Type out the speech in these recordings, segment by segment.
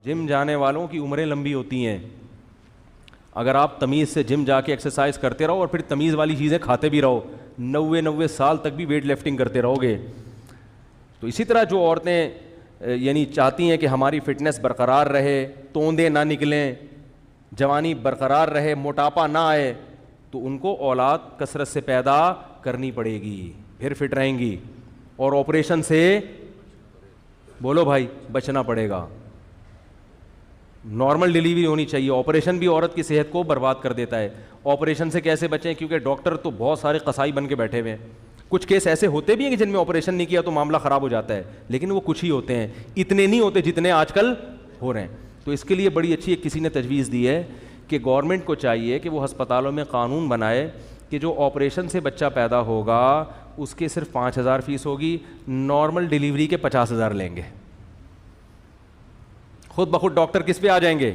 جم جانے والوں کی عمریں لمبی ہوتی ہیں. اگر آپ تمیز سے جم جا کے ایکسرسائز کرتے رہو اور پھر تمیز والی چیزیں کھاتے بھی رہو, 90 سال تک بھی ویٹ لفٹنگ کرتے رہو گے. تو اسی طرح جو عورتیں یعنی چاہتی ہیں کہ ہماری فٹنس برقرار رہے, توندے نہ نکلیں, جوانی برقرار رہے, موٹاپا نہ آئے, تو ان کو اولاد کثرت سے پیدا کرنی پڑے گی, پھر فٹ رہیں گی, اور آپریشن سے بولو بھائی بچنا پڑے گا. نارمل ڈیلیوری ہونی چاہیے. آپریشن بھی عورت کی صحت کو برباد کر دیتا ہے. آپریشن سے کیسے بچیں؟ کیونکہ ڈاکٹر تو بہت سارے قصائی بن کے بیٹھے ہوئے ہیں. کچھ کیس ایسے ہوتے بھی ہیں کہ جن میں آپریشن نہیں کیا تو معاملہ خراب ہو جاتا ہے, لیکن وہ کچھ ہی ہوتے ہیں, اتنے نہیں ہوتے جتنے آج کل ہو رہے ہیں. تو اس کے لیے بڑی اچھی کسی نے تجویز دی ہے کہ گورنمنٹ کو چاہیے کہ وہ ہسپتالوں میں قانون بنائے کہ جو آپریشن سے بچہ پیدا ہوگا اس کے صرف 5,000 فیس ہوگی, نارمل ڈیلیوری کے 50,000 لیں گے. خود بخود ڈاکٹر کس پہ آ جائیں گے؟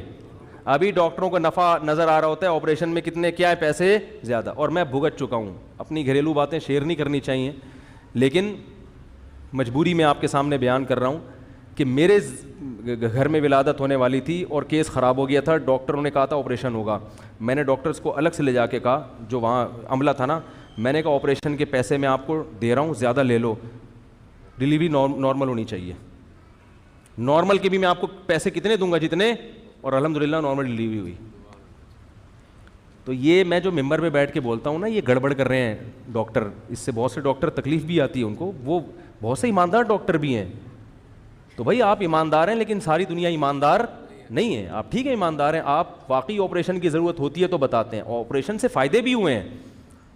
ابھی ڈاکٹروں کو نفع نظر آ رہا ہوتا ہے آپریشن میں کتنے کیا ہے پیسے زیادہ. اور میں بھگت چکا ہوں, اپنی گھریلو باتیں شیئر نہیں کرنی چاہیے, لیکن مجبوری میں آپ کے سامنے بیان کر رہا ہوں کہ میرے گھر میں ولادت ہونے والی تھی اور کیس خراب ہو گیا تھا. ڈاکٹروں نے کہا تھا آپریشن ہوگا. میں نے ڈاکٹرز کو الگ سے لے جا کے کہا, جو وہاں عملہ تھا نا, میں نے کہا آپریشن کے پیسے میں آپ کو دے رہا ہوں, زیادہ لے لو, ڈیلیوری نارمل ہونی چاہیے. نارمل کے بھی میں آپ کو پیسے کتنے دوں گا جتنے, اور الحمدللہ نارمل ڈیلیوری ہوئی. تو یہ میں جو ممبر پہ بیٹھ کے بولتا ہوں نا, یہ گڑبڑ کر رہے ہیں ڈاکٹر. اس سے بہت سے ڈاکٹر تکلیف بھی آتی ہے ان کو, وہ بہت سے ایماندار ڈاکٹر بھی ہیں. تو بھائی آپ ایماندار ہیں لیکن ساری دنیا ایماندار نہیں ہے. آپ ٹھیک ہے ایماندار ہیں, آپ واقعی آپریشن کی ضرورت ہوتی ہے تو بتاتے ہیں. آپریشن سے فائدے بھی ہوئے ہیں,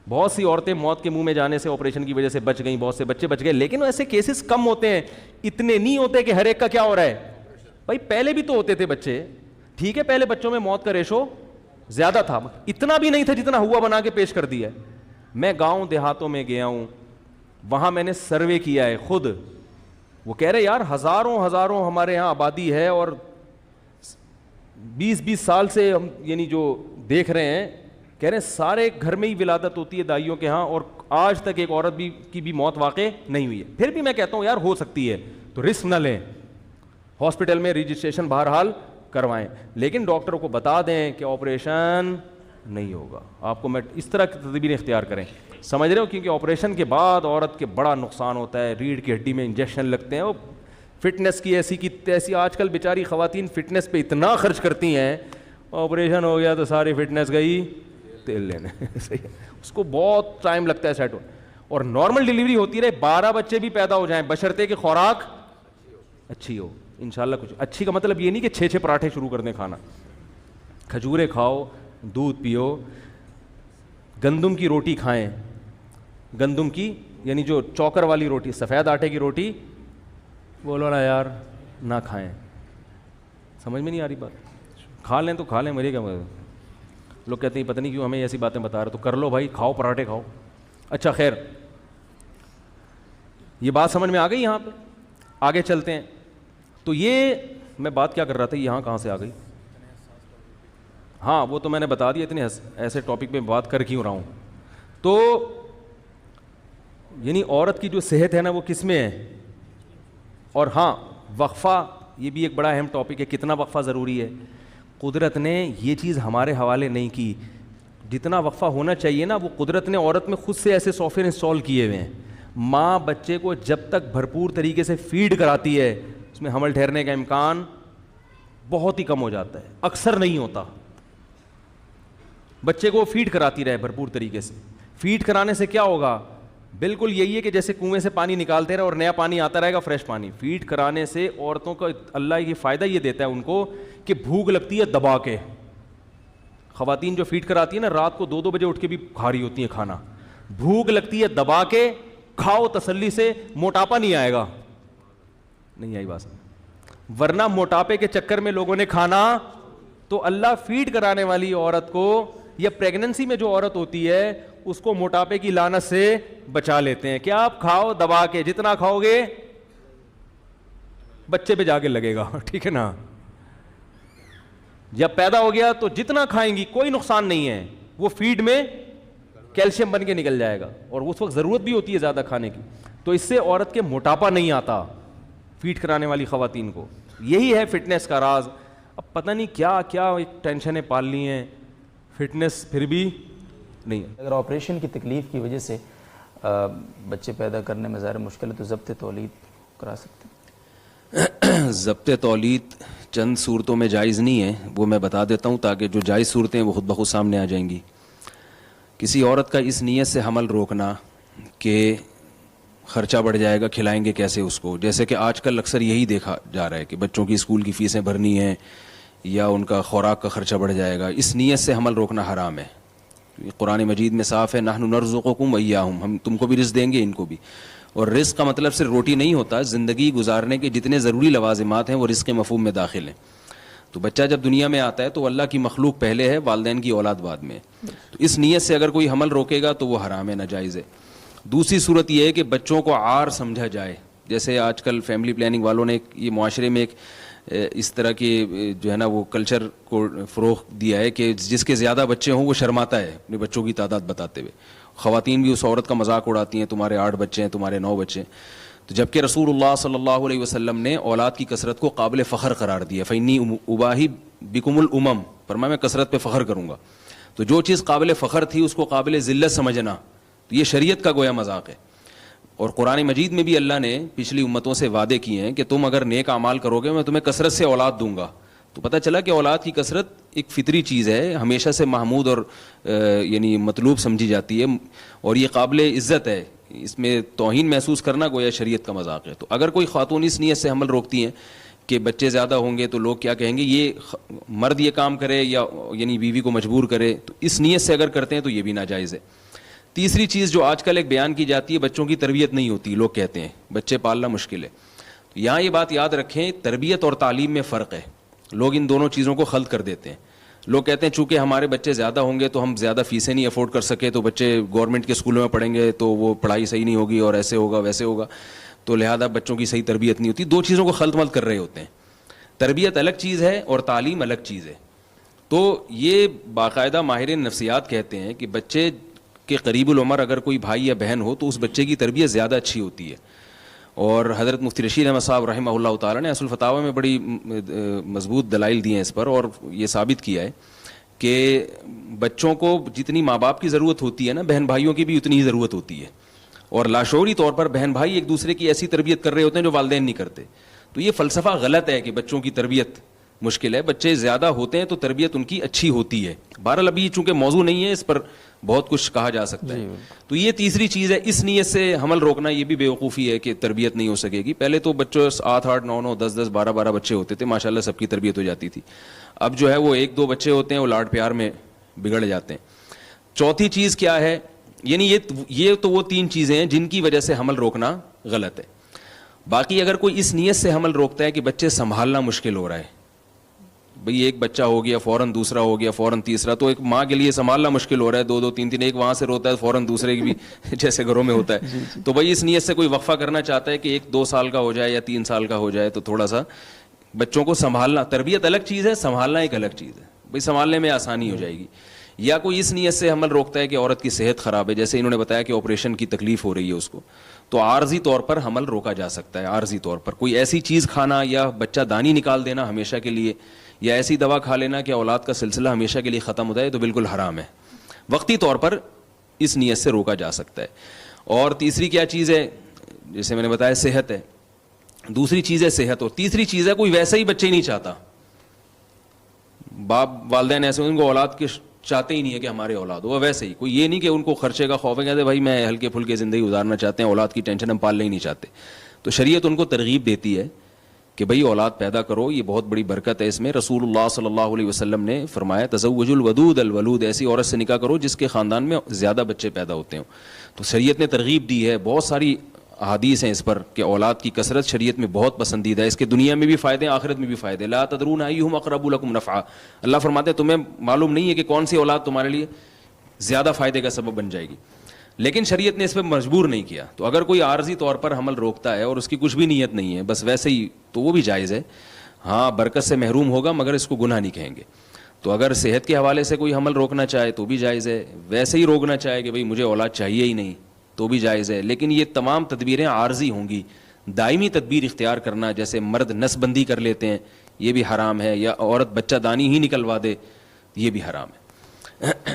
بہت سی عورتیں موت کے منہ میں جانے سے آپریشن کی وجہ سے بچ گئیں, بہت سے بچے بچ گئے, لیکن ایسے کیسز کم ہوتے ہیں. اتنے نہیں ہوتے کہ ہر ایک کا کیا ہو رہا ہے. بھائی پہلے بھی تو ہوتے تھے بچے, ٹھیک ہے, پہلے بچوں میں موت کا ریشو زیادہ تھا, اتنا بھی نہیں تھا جتنا ہوا بنا کے پیش کر دیا ہے. میں گاؤں دیہاتوں میں گیا ہوں, وہاں میں نے سروے کیا ہے خود. وہ کہہ رہے یار ہزاروں ہمارے ہاں آبادی ہے, اور 20 سال سے ہم یعنی جو دیکھ رہے ہیں, کہہ رہے ہیں سارے گھر میں ہی ولادت ہوتی ہے دائیوں کے ہاں, اور آج تک ایک عورت کی بھی موت واقع نہیں ہوئی ہے. پھر بھی میں کہتا ہوں یار ہو سکتی ہے تو رسک نہ لیں, ہاسپٹل میں رجسٹریشن بہرحال کروائیں, لیکن ڈاکٹر کو بتا دیں کہ آپریشن نہیں ہوگا. آپ کو میں اس طرح کی تدبیر اختیار کریں, سمجھ رہے ہو, کیونکہ آپریشن کے بعد عورت کے بڑا نقصان ہوتا ہے, ریڑھ کی ہڈی میں انجیکشن لگتے ہیں, وہ فٹنس کی ایسی کی تیسی. آج کل بیچاری خواتین فٹنس پہ اتنا خرچ کرتی ہیں, آپریشن ہو گیا تو ساری فٹنس گئی تیل لینے. صحیح ہے, اس کو بہت ٹائم لگتا ہے سیٹ ہونے. اور نارمل ڈیلیوری ہوتی رہے, 12 بچے بھی پیدا ہو جائیں بشرطے کہ خوراک اچھی ہو انشاءاللہ. کچھ اچھی کا مطلب یہ نہیں کہ 6 پراٹھے شروع کر دیں کھانا. کھجورے کھاؤ, دودھ پیو, گندم کی روٹی کھائیں, گندم کی یعنی جو چوکر والی روٹی, سفید آٹے کی روٹی بولو نا یار نہ کھائیں. سمجھ میں نہیں آ رہی بات؟ کھا لیں تو کھا لیں, میرے کیا مطلب. لوگ کہتے ہیں پتہ نہیں کیوں ہمیں ایسی باتیں بتا رہے, تو کر لو بھائی, کھاؤ پراٹھے کھاؤ. اچھا خیر, یہ بات سمجھ میں آ گئی. یہاں پہ آگے چلتے ہیں. تو یہ میں بات کیا کر رہا تھا, یہاں کہاں سے آ گئی؟ ہاں وہ تو میں نے بتا دیا, اتنے ایسے ٹاپک پہ بات کر کیوں رہا ہوں. تو یعنی عورت کی جو صحت ہے نا وہ کس میں ہے. اور ہاں وقفہ, یہ بھی ایک بڑا اہم ٹاپک ہے, کتنا وقفہ ضروری ہے. قدرت نے یہ چیز ہمارے حوالے نہیں کی, جتنا وقفہ ہونا چاہیے نا وہ قدرت نے عورت میں خود سے ایسے سافٹ ویئر انسٹال کیے ہوئے ہیں. ماں بچے کو جب تک بھرپور طریقے سے فیڈ کراتی ہے اس میں حمل ٹھہرنے کا امکان بہت ہی کم ہو جاتا ہے, اکثر نہیں ہوتا. بچے کو فیڈ کراتی رہے بھرپور طریقے سے. فیڈ کرانے سے کیا ہوگا؟ بالکل یہی ہے کہ جیسے کنویں سے پانی نکالتے رہے اور نیا پانی آتا رہے گا, فریش پانی. فیڈ کرانے سے عورتوں کا اللہ یہ فائدہ یہ دیتا ہے ان کو کہ بھوک لگتی ہے دبا کے. خواتین جو فیڈ کراتی ہیں نا رات کو 2 بجے اٹھ کے بھی کھا رہی ہوتی ہیں کھانا. بھوک لگتی ہے دبا کے, کھاؤ تسلی سے, موٹاپا نہیں آئے گا. نہیں آئی بات؟ ورنہ موٹاپے کے چکر میں لوگوں نے کھانا, تو اللہ فیڈ کرانے والی عورت کو یا پریگننسی میں جو عورت ہوتی ہے اس کو موٹاپے کی لعنت سے بچا لیتے ہیں کہ آپ کھاؤ دبا کے, جتنا کھاؤ گے بچے پہ جا کے لگے گا. ٹھیک ہے نا, جب پیدا ہو گیا تو جتنا کھائیں گی کوئی نقصان نہیں ہے, وہ فیڈ میں کیلشیم بن کے نکل جائے گا, اور اس وقت ضرورت بھی ہوتی ہے زیادہ کھانے کی. تو اس سے عورت کے موٹاپا نہیں آتا فیڈ کرانے والی خواتین کو. یہی ہے فٹنس کا راز. پتہ نہیں کیا کیا ایک ٹینشنیں پال لی ہیں, فٹنس پھر بھی نہیں ہے. اگر آپریشن کی تکلیف کی وجہ سے بچے پیدا کرنے میں ظاہر مشکل ہے تو ضبط تولید کرا سکتے ہیں. ضبط تولید چند صورتوں میں جائز نہیں ہے, وہ میں بتا دیتا ہوں تاکہ جو جائز صورتیں ہیں وہ خود بخود سامنے آ جائیں گی. کسی عورت کا اس نیت سے حمل روکنا کہ خرچہ بڑھ جائے گا, کھلائیں گے کیسے اس کو, جیسے کہ آج کل اکثر یہی دیکھا جا رہا ہے کہ بچوں کی اسکول کی فیسیں بھرنی ہیں یا ان کا خوراک کا خرچہ بڑھ جائے گا, اس نیت سے حمل روکنا حرام ہے. قرآن مجید میں صاف ہے, نحن نرزقکم وایاہم, ہم تم کو بھی رزق دیں گے ان کو بھی. اور رزق کا مطلب صرف روٹی نہیں ہوتا, زندگی گزارنے کے جتنے ضروری لوازمات ہیں وہ رزق کے مفہوم میں داخل ہیں. تو بچہ جب دنیا میں آتا ہے تو اللہ کی مخلوق پہلے ہے, والدین کی اولاد بعد میں. تو اس نیت سے اگر کوئی حمل روکے گا تو وہ حرام ہے, ناجائز ہے. دوسری صورت یہ ہے کہ بچوں کو عار سمجھا جائے, جیسے آج کل فیملی پلاننگ والوں نے یہ معاشرے میں ایک اس طرح کی جو ہے نا وہ کلچر کو فروغ دیا ہے کہ جس کے زیادہ بچے ہوں وہ شرماتا ہے اپنے بچوں کی تعداد بتاتے ہوئے. خواتین بھی اس عورت کا مذاق اڑاتی ہیں, تمہارے 8 بچے ہیں, تمہارے 9 بچے ہیں. تو جبکہ رسول اللہ صلی اللہ علیہ وسلم نے اولاد کی کثرت کو قابل فخر قرار دیا, فإنی اباہی بکم الامم, فرمایا میں کثرت پہ فخر کروں گا. تو جو چیز قابل فخر تھی اس کو قابل ذلت سمجھنا, تو یہ شریعت کا گویا مذاق ہے. اور قرآن مجید میں بھی اللہ نے پچھلی امتوں سے وعدے کیے ہیں کہ تم اگر نیک اعمال کرو گے میں تمہیں کثرت سے اولاد دوں گا. تو پتہ چلا کہ اولاد کی کثرت ایک فطری چیز ہے, ہمیشہ سے محمود اور یعنی مطلوب سمجھی جاتی ہے, اور یہ قابل عزت ہے. اس میں توہین محسوس کرنا گویا شریعت کا مذاق ہے. تو اگر کوئی خاتون اس نیت سے حمل روکتی ہیں کہ بچے زیادہ ہوں گے تو لوگ کیا کہیں گے, یہ مرد یہ کام کرے یا یعنی بیوی کو مجبور کرے, تو اس نیت سے اگر کرتے ہیں تو یہ بھی ناجائز ہے. تیسری چیز جو آج کل ایک بیان کی جاتی ہے, بچوں کی تربیت نہیں ہوتی, لوگ کہتے ہیں بچے پالنا مشکل ہے. تو یہاں یہ بات یاد رکھیں, تربیت اور تعلیم میں فرق ہے. لوگ ان دونوں چیزوں کو خلط کر دیتے ہیں. لوگ کہتے ہیں چونکہ ہمارے بچے زیادہ ہوں گے تو ہم زیادہ فیسیں نہیں افورڈ کر سکے, تو بچے گورنمنٹ کے اسکولوں میں پڑھیں گے تو وہ پڑھائی صحیح نہیں ہوگی اور ایسے ہوگا ویسے ہوگا, تو لہذا بچوں کی صحیح تربیت نہیں ہوتی. دو چیزوں کو خلط ملط کر رہے ہوتے ہیں. تربیت الگ چیز ہے اور تعلیم الگ چیز ہے. تو یہ باقاعدہ ماہر نفسیات کہتے ہیں کہ بچے کے قریب العمر اگر کوئی بھائی یا بہن ہو تو اس بچے کی تربیت زیادہ اچھی ہوتی ہے. اور حضرت مفتی رشید احمد صاحب رحمہ اللہ تعالیٰ نے اصل فتاوی میں بڑی مضبوط دلائل دی ہیں اس پر, اور یہ ثابت کیا ہے کہ بچوں کو جتنی ماں باپ کی ضرورت ہوتی ہے نا, بہن بھائیوں کی بھی اتنی ہی ضرورت ہوتی ہے. اور لاشعوری طور پر بہن بھائی ایک دوسرے کی ایسی تربیت کر رہے ہوتے ہیں جو والدین نہیں کرتے. تو یہ فلسفہ غلط ہے کہ بچوں کی تربیت مشکل ہے. بچے زیادہ ہوتے ہیں تو تربیت ان کی اچھی ہوتی ہے. بہرحال ابھی چونکہ موضوع نہیں ہے اس پر بہت کچھ کہا جا سکتا ہے. تو یہ تیسری چیز ہے, اس نیت سے حمل روکنا یہ بھی بیوقوفی ہے کہ تربیت نہیں ہو سکے گی. پہلے تو بچوں 8 8 9 9 10 10 12 12 بچے ہوتے تھے, ماشاءاللہ سب کی تربیت ہو جاتی تھی. اب جو ہے وہ 1 2 بچے ہوتے ہیں, وہ لاڈ پیار میں بگڑ جاتے ہیں. چوتھی چیز کیا ہے, یعنی یہ تو وہ 3 چیزیں ہیں جن کی وجہ سے حمل روکنا غلط ہے. باقی اگر کوئی اس نیت سے حمل روکتا ہے کہ بچے سنبھالنا مشکل ہو رہا ہے, بھئی ایک بچہ ہو گیا فوراً دوسرا ہو گیا فوراً تیسرا, تو ایک ماں کے لیے سنبھالنا مشکل ہو رہا ہے, 2 2 3 3, ایک وہاں سے روتا ہے فوراً دوسرے کی بھی جیسے گھروں میں ہوتا ہے. تو بھئی اس نیت سے کوئی وقفہ کرنا چاہتا ہے کہ 1 2 سال کا ہو جائے یا 3 سال کا ہو جائے, تو تھوڑا سا بچوں کو سنبھالنا, تربیت الگ چیز ہے, سنبھالنا ایک الگ چیز ہے. بھئی سنبھالنے میں آسانی ہو جائے گی. یا کوئی اس نیت سے حمل روکتا ہے کہ عورت کی صحت خراب ہے, جیسے انہوں نے بتایا کہ آپریشن کی تکلیف ہو رہی ہے اس کو, تو عارضی طور پر حمل روکا جا سکتا ہے. عارضی طور پر کوئی ایسی چیز کھانا یا بچہ دانی نکال دینا ہمیشہ کے لیے, یا ایسی دوا کھا لینا کہ اولاد کا سلسلہ ہمیشہ کے لیے ختم ہو جائے, تو بالکل حرام ہے. وقتی طور پر اس نیت سے روکا جا سکتا ہے. اور تیسری کیا چیز ہے, جیسے میں نے بتایا صحت ہے, دوسری چیز ہے صحت, اور تیسری چیز ہے کوئی ویسا ہی بچے ہی نہیں چاہتا. باپ والدین ایسے ان کو اولاد کے چاہتے ہی نہیں ہے کہ ہمارے اولاد ہو, وہ ویسے ہی, کوئی یہ نہیں کہ ان کو خرچے کا خوف ہے, کہتے بھائی میں ہلکے پھلکے زندگی گزارنا چاہتے ہیں, اولاد کی ٹینشن ہم پالنا ہی نہیں چاہتے. تو شریعت ان کو ترغیب دیتی ہے کہ بھئی اولاد پیدا کرو, یہ بہت بڑی برکت ہے اس میں. رسول اللہ صلی اللہ علیہ وسلم نے فرمایا تزوج الودود الولود, ایسی عورت سے نکاح کرو جس کے خاندان میں زیادہ بچے پیدا ہوتے ہوں. تو شریعت نے ترغیب دی ہے, بہت ساری احادیث ہیں اس پر کہ اولاد کی کثرت شریعت میں بہت پسندیدہ ہے, اس کے دنیا میں بھی فائدے ہیں آخرت میں بھی فائدے. لا تدرون ایہم اقرب لکم نفعا, اللہ فرماتے ہیں تمہیں معلوم نہیں ہے کہ کون سی اولاد تمہارے لیے زیادہ فائدے کا سبب بن جائے گی. لیکن شریعت نے اس پہ مجبور نہیں کیا. تو اگر کوئی عارضی طور پر حمل روکتا ہے اور اس کی کچھ بھی نیت نہیں ہے, بس ویسے ہی, تو وہ بھی جائز ہے. ہاں برکت سے محروم ہوگا مگر اس کو گناہ نہیں کہیں گے. تو اگر صحت کے حوالے سے کوئی حمل روکنا چاہے تو بھی جائز ہے, ویسے ہی روکنا چاہے کہ بھئی مجھے اولاد چاہیے ہی نہیں تو بھی جائز ہے. لیکن یہ تمام تدبیریں عارضی ہوں گی. دائمی تدبیر اختیار کرنا, جیسے مرد نس بندی کر لیتے ہیں یہ بھی حرام ہے, یا عورت بچہ دانی ہی نکلوا دے, یہ بھی حرام ہے.